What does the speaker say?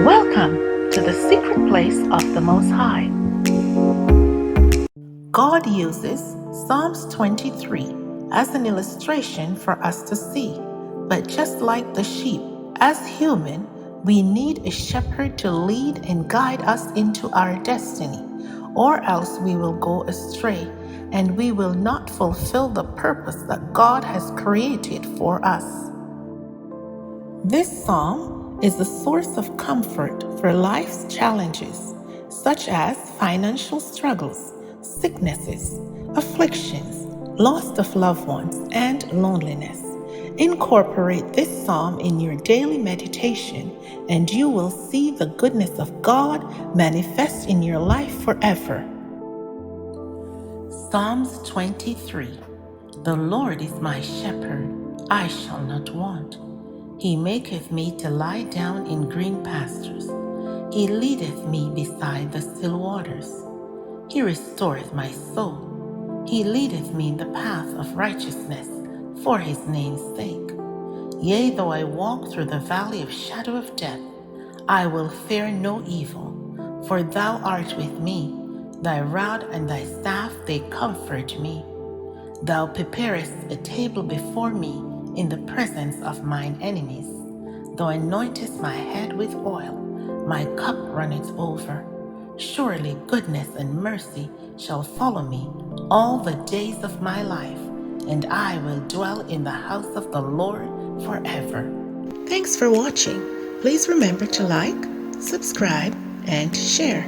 Welcome to the secret place of the Most High. God uses Psalms 23 as an illustration for us to see. But just like the sheep, as human, we need a shepherd to lead and guide us into our destiny, or else we will go astray and we will not fulfill the purpose that God has created for us. This psalm is a source of comfort for life's challenges, such as financial struggles, sicknesses, afflictions, loss of loved ones, and loneliness. Incorporate this psalm in your daily meditation, and you will see the goodness of God manifest in your life forever. Psalms 23. The Lord is my shepherd, I shall not want. He maketh me to lie down in green pastures. He leadeth me beside the still waters. He restoreth my soul. He leadeth me in the path of righteousness for his name's sake. Yea, though I walk through the valley of shadow of death, I will fear no evil, for thou art with me. Thy rod and thy staff, they comfort me. Thou preparest a table before me in the presence of mine enemies. Thou anointest my head with oil, my cup runneth over. Surely goodness and mercy shall follow me all the days of my life, and I will dwell in the house of the Lord forever. Thanks for watching. Please remember to like, subscribe, and share.